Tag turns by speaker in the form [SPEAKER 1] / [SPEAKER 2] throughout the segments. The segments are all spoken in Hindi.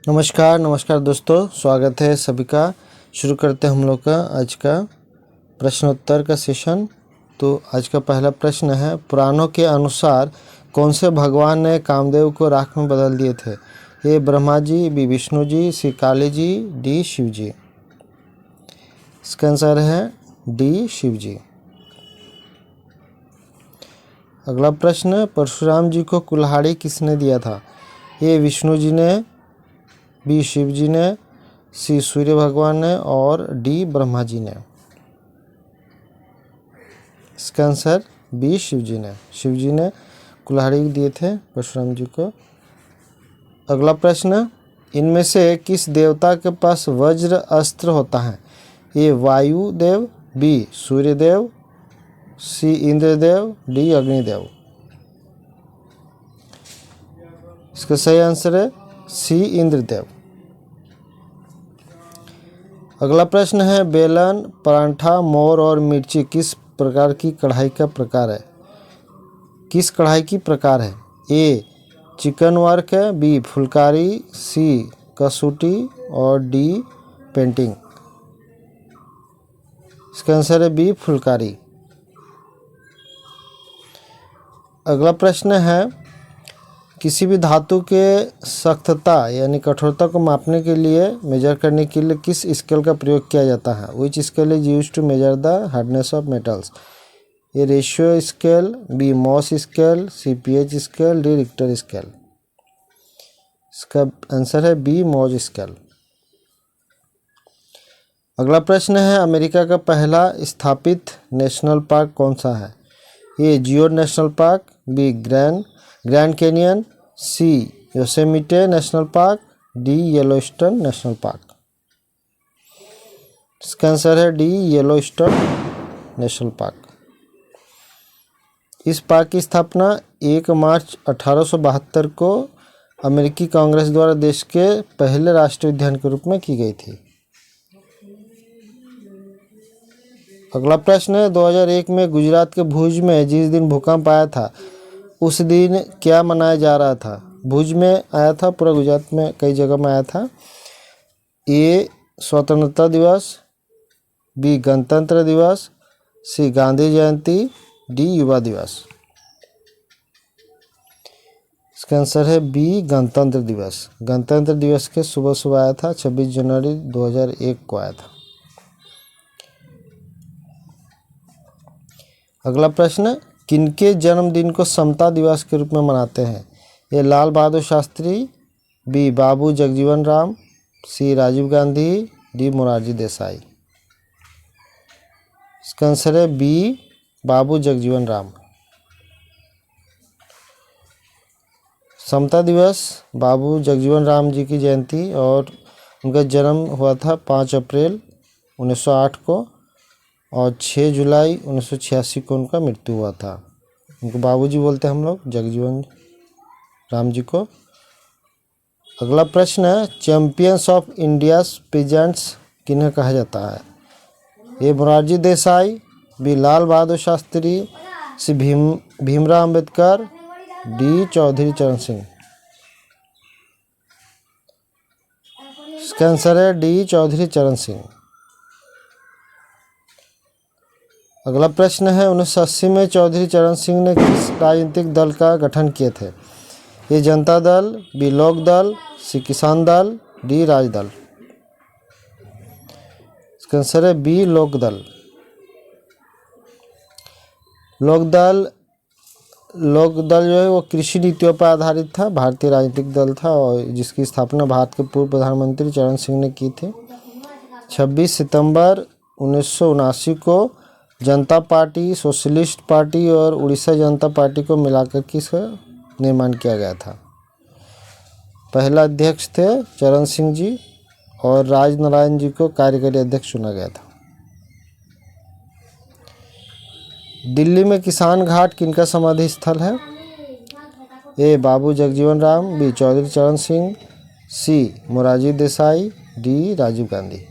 [SPEAKER 1] नमस्कार दोस्तों, स्वागत है सभी का। शुरू करते हैं हम लोग का आज का प्रश्नोत्तर का सेशन। तो आज का पहला प्रश्न है, पुराणों के अनुसार कौन से भगवान ने कामदेव को राख में बदल दिए थे? ए ब्रह्मा जी, बी विष्णु जी, सी काली जी, डी शिव जी। इसका आंसर है डी शिव जी। अगला प्रश्न, परशुराम जी को कुल्हाड़ी किसने दिया था? ए विष्णु जी ने, बी शिव जी ने, सी सूर्य भगवान ने और डी ब्रह्मा जी ने। इसका आंसर बी शिव जी ने। शिव जी ने कुल्हाड़ी दिए थे परशुराम जी को। अगला प्रश्न, इनमें से किस देवता के पास वज्र अस्त्र होता है? ए वायु देव, बी सूर्य देव, सी इंद्रदेव, डी अग्निदेव। इसका सही आंसर है सी इंद्रदेव। अगला प्रश्न है, बेलन, परांठा, मोर और मिर्ची किस प्रकार की कढ़ाई का प्रकार है? किस कढ़ाई की प्रकार है? ए चिकन वर्क है, बी फुलकारी, सी कसूटी और डी पेंटिंग। इसका आंसर है बी फुलकारी। अगला प्रश्न है, किसी भी धातु के सख्तता यानी कठोरता को मापने के लिए, मेजर करने के लिए किस स्केल का प्रयोग किया जाता है? Which scale is used to measure the hardness of metals? A ratio scale, B Mohs scale, C pH scale, D Richter scale. इसका आंसर है बी मॉस स्केल। अगला प्रश्न है, अमेरिका का पहला स्थापित नेशनल पार्क कौन सा है? A Geo national park, B Grand Canyon, C Yosemite national park, D Yellowstone national park. इसका आंसर है डी येलोस्टोन नेशनल पार्क। इस पार्क की स्थापना 1 मार्च 1872 को अमेरिकी कांग्रेस द्वारा देश के पहले राष्ट्रीय उद्यान के रूप में की गई थी। अगला प्रश्न है, 2001 में गुजरात के भुज में जिस दिन भूकंप आया था उस दिन क्या मनाया जा रहा था? भुज में आया था, पूरा गुजरात में कई जगह में आया था। ए स्वतंत्रता दिवस, बी गणतंत्र दिवस, सी गांधी जयंती, डी युवा दिवस। इसका आंसर है बी गणतंत्र दिवस। गणतंत्र दिवस के सुबह सुबह आया था, 26 जनवरी 2001 को आया था। अगला प्रश्न, किनके जन्मदिन को समता दिवस के रूप में मनाते हैं? ए लाल बहादुर शास्त्री, बी बाबू जगजीवन राम, सी राजीव गांधी, डी मोरारजी देसाई। इसका आंसर है बी बाबू जगजीवन राम। समता दिवस बाबू जगजीवन राम जी की जयंती, और उनका जन्म हुआ था 5 अप्रैल 1908 को, और 6 जुलाई 1986 को उनका मृत्यु हुआ था। उनको बाबूजी बोलते हैं हम लोग, जगजीवन राम जी को। अगला प्रश्न है, चैंपियंस ऑफ इंडिया पीजेंट्स किन्हें कहा जाता है? ए मोरारजी देसाई, बी लाल बहादुर शास्त्री, सी भीमराव अंबेडकर, डी चौधरी चरण सिंह। इसका आंसर है डी चौधरी चरण सिंह। अगला प्रश्न है, 1980 में चौधरी चरण सिंह ने किस राजनीतिक दल का गठन किए थे? ये जनता दल, बी लोक दल, सी किसान दल, डी राजदल। इसका आंसर है बी लोक दल। लोक दल जो है वो कृषि नीतियों पर आधारित था, भारतीय राजनीतिक दल था, और जिसकी स्थापना भारत के पूर्व प्रधानमंत्री चरण सिंह ने की थी। 26 सितंबर 1979 को जनता पार्टी, सोशलिस्ट पार्टी और उड़ीसा जनता पार्टी को मिलाकर इसका निर्माण किया गया था। पहला अध्यक्ष थे चरण सिंह जी, और राजनारायण जी को कार्यकारी अध्यक्ष चुना गया था। दिल्ली में किसान घाट किनका समाधि स्थल है? ए बाबू जगजीवन राम, बी चौधरी चरण सिंह, सी मोरारजी देसाई, डी राजीव गांधी।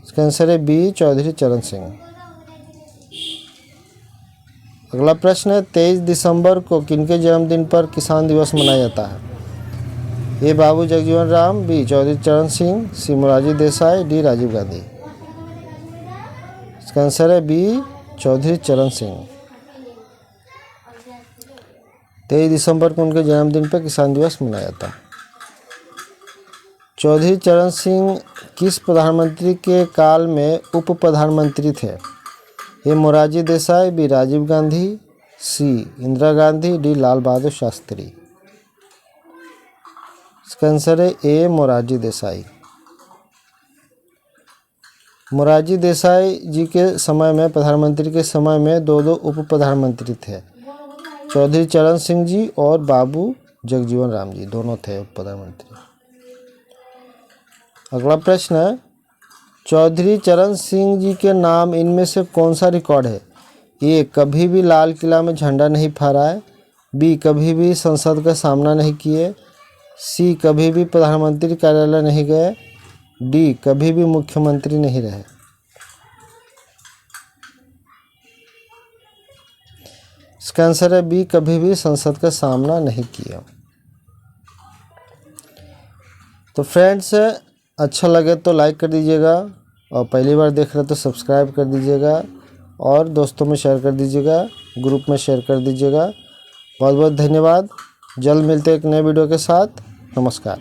[SPEAKER 1] इसका आंसर है बी चौधरी चरण सिंह। अगला प्रश्न है, 23 दिसंबर को किनके जन्मदिन पर किसान दिवस मनाया जाता है? ए बाबू जगजीवन राम, बी चौधरी चरण सिंह, सी मोरारजी देसाई, डी राजीव गांधी। इसका आंसर है बी चौधरी चरण सिंह। 23 दिसंबर को उनके जन्मदिन पर किसान दिवस मनाया जाता। चौधरी चरण सिंह किस प्रधानमंत्री के काल में उप प्रधानमंत्री थे? ए मोरारजी देसाई, बी राजीव गांधी, सी इंदिरा गांधी, डी लाल बहादुर शास्त्री। इसका आंसर है ए मोरारजी देसाई। मोरारजी देसाई जी के समय में, प्रधानमंत्री के समय में दो उप प्रधानमंत्री थे, चौधरी चरण सिंह जी और बाबू जगजीवन राम जी, दोनों थे उप प्रधानमंत्री। अगला प्रश्न है, चौधरी चरण सिंह जी के नाम इनमें से कौन सा रिकॉर्ड है? ए कभी भी लाल किला में झंडा नहीं फहराए, बी कभी भी संसद का सामना नहीं किए, सी कभी भी प्रधानमंत्री कार्यालय नहीं गए, डी कभी भी मुख्यमंत्री नहीं रहे। इसका आंसर है बी कभी भी संसद का सामना नहीं किया। तो फ्रेंड्स, अच्छा लगे तो लाइक कर दीजिएगा, और पहली बार देख रहे तो सब्सक्राइब कर दीजिएगा, और दोस्तों में शेयर कर दीजिएगा, ग्रुप में शेयर कर दीजिएगा। बहुत बहुत धन्यवाद। जल्द मिलते हैं एक नए वीडियो के साथ। नमस्कार।